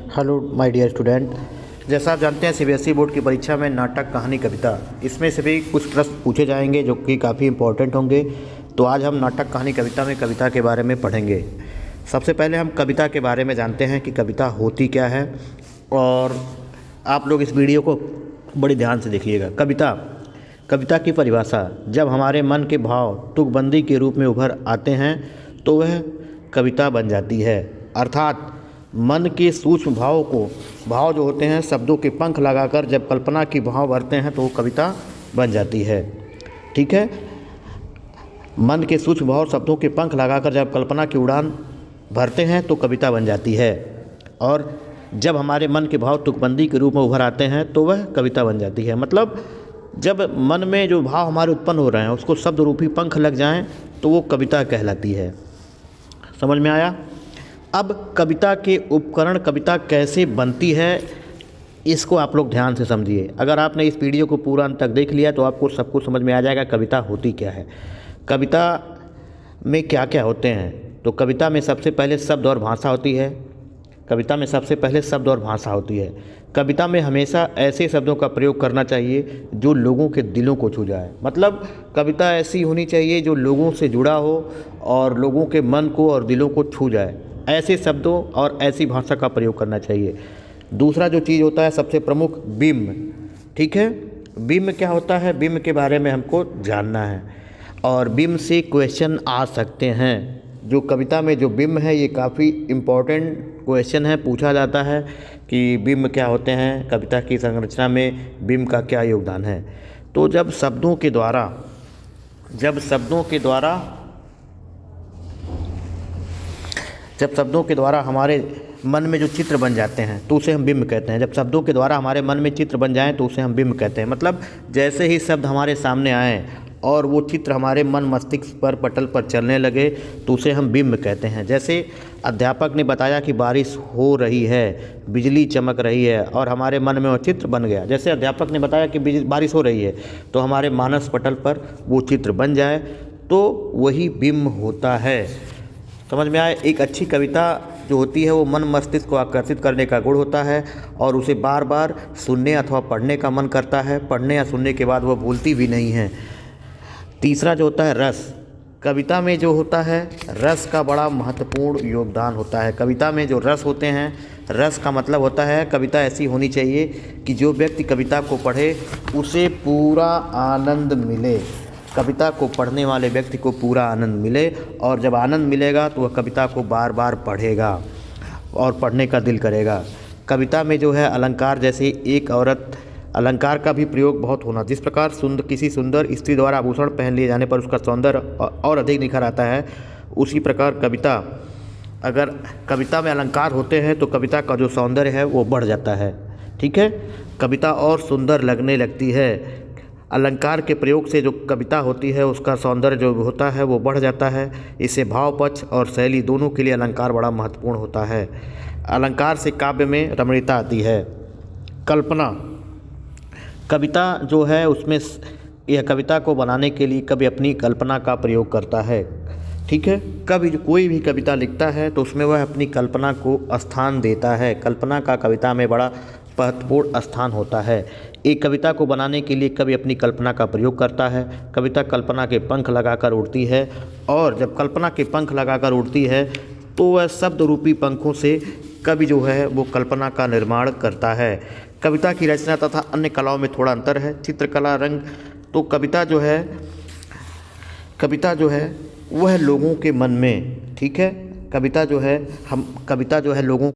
Hello my dear student. जैसा आप जानते हैं सीबीएसई बोर्ड की परीक्षा में नाटक, कहानी, कविता इसमें से भी कुछ प्रश्न पूछे जाएंगे जो कि काफ़ी इंपॉर्टेंट होंगे। तो आज हम नाटक, कहानी, कविता में कविता के बारे में पढ़ेंगे। सबसे पहले हम कविता के बारे में जानते हैं कि कविता होती क्या है, और आप लोग इस वीडियो को बड़ी ध्यान से देखिएगा। कविता की परिभाषा: जब हमारे मन के भाव तुकबंदी के रूप में उभर आते हैं तो वह कविता बन जाती है। अर्थात मन के सूक्ष्म भाव जो होते हैं शब्दों के पंख लगाकर जब कल्पना की भाव भरते हैं तो वो कविता बन जाती है। ठीक है, मन के सूक्ष्म भाव शब्दों के पंख लगाकर जब कल्पना की उड़ान भरते हैं तो कविता बन जाती है। और जब हमारे मन के भाव तुकबंदी के रूप में उभर आते हैं तो वह कविता बन जाती है। मतलब जब मन में जो भाव हमारे उत्पन्न हो रहे हैं उसको शब्द रूपी पंख लग जाएं तो वो कविता कहलाती है। समझ में आया? अब कविता के उपकरण, कविता कैसे बनती है, इसको आप लोग ध्यान से समझिए। अगर आपने इस वीडियो को पूरा अंत तक देख लिया तो आपको सब कुछ समझ में आ जाएगा कविता होती क्या है, कविता में क्या क्या होते हैं। तो कविता में सबसे पहले शब्द और भाषा होती है। कविता में हमेशा ऐसे शब्दों का प्रयोग करना चाहिए जो लोगों के दिलों को छू जाए। मतलब कविता ऐसी होनी चाहिए जो लोगों से जुड़ा हो और लोगों के मन को और दिलों को छू जाए। ऐसे शब्दों और ऐसी भाषा का प्रयोग करना चाहिए। दूसरा जो चीज़ होता है सबसे प्रमुख, बिंब। ठीक है, बिंब क्या होता है, बिंब के बारे में हमको जानना है। और बिंब से क्वेश्चन आ सकते हैं। जो कविता में जो बिंब है ये काफ़ी इम्पोर्टेंट क्वेश्चन है, पूछा जाता है कि बिंब क्या होते हैं, कविता की संरचना में बिंब का क्या योगदान है। तो जब शब्दों के द्वारा हमारे मन में जो चित्र बन जाते हैं तो उसे हम बिंब कहते हैं। जब शब्दों के द्वारा हमारे मन में चित्र बन जाएं तो उसे हम बिंब कहते हैं। मतलब जैसे ही शब्द हमारे सामने आए और वो चित्र हमारे मन मस्तिष्क पर, पटल पर चलने लगे तो उसे हम बिंब कहते हैं। जैसे अध्यापक ने बताया कि बारिश हो रही है, बिजली चमक रही है, और हमारे मन में वो चित्र बन गया। जैसे अध्यापक ने बताया कि बारिश हो रही है तो हमारे मानस पटल पर वो चित्र बन जाए तो वही बिंब होता है। समझ में आए? एक अच्छी कविता जो होती है वो मन मस्तिष्क को आकर्षित करने का गुण होता है और उसे बार बार सुनने अथवा पढ़ने का मन करता है। पढ़ने या सुनने के बाद वह भूलती भी नहीं है। तीसरा जो होता है रस। कविता में जो होता है रस का बड़ा महत्वपूर्ण योगदान होता है। कविता में जो रस होते हैं, रस का मतलब होता है कविता ऐसी होनी चाहिए कि जो व्यक्ति कविता को पढ़े उसे पूरा आनंद मिले। कविता को पढ़ने वाले व्यक्ति को पूरा आनंद मिले, और जब आनंद मिलेगा तो वह कविता को बार बार पढ़ेगा और पढ़ने का दिल करेगा। कविता में जो है अलंकार, जैसे एक औरत, अलंकार का भी प्रयोग बहुत होना। जिस प्रकार किसी सुंदर स्त्री द्वारा आभूषण पहन लिए जाने पर उसका सौंदर्य और अधिक निखर आता है, उसी प्रकार अगर कविता में अलंकार होते हैं तो कविता का जो सौंदर्य है वो बढ़ जाता है। ठीक है, कविता और सुंदर लगने लगती है। अलंकार के प्रयोग से जो कविता होती है उसका सौंदर्य जो होता है वो बढ़ जाता है। इससे भाव, पक्ष और शैली दोनों के लिए अलंकार बड़ा महत्वपूर्ण होता है। अलंकार से काव्य में रमणीयता आती है। कल्पना, कविता जो है उसमें यह कविता को बनाने के लिए कवि अपनी कल्पना का प्रयोग करता है। ठीक है, कवि कोई भी कविता लिखता है तो उसमें वह अपनी कल्पना को स्थान देता है। कल्पना का कविता में बड़ा महत्वपूर्ण स्थान होता है। एक कविता को बनाने के लिए कवि अपनी कल्पना का प्रयोग करता है। कविता कल्पना के पंख लगाकर उड़ती है, और जब कल्पना के पंख लगाकर उड़ती है तो वह शब्द रूपी पंखों से कवि जो है वो कल्पना का निर्माण करता है। कविता की रचना तथा अन्य कलाओं में थोड़ा अंतर है। चित्रकला, रंग, तो कविता जो है वह लोगों के मन में, ठीक है, कविता जो है लोगों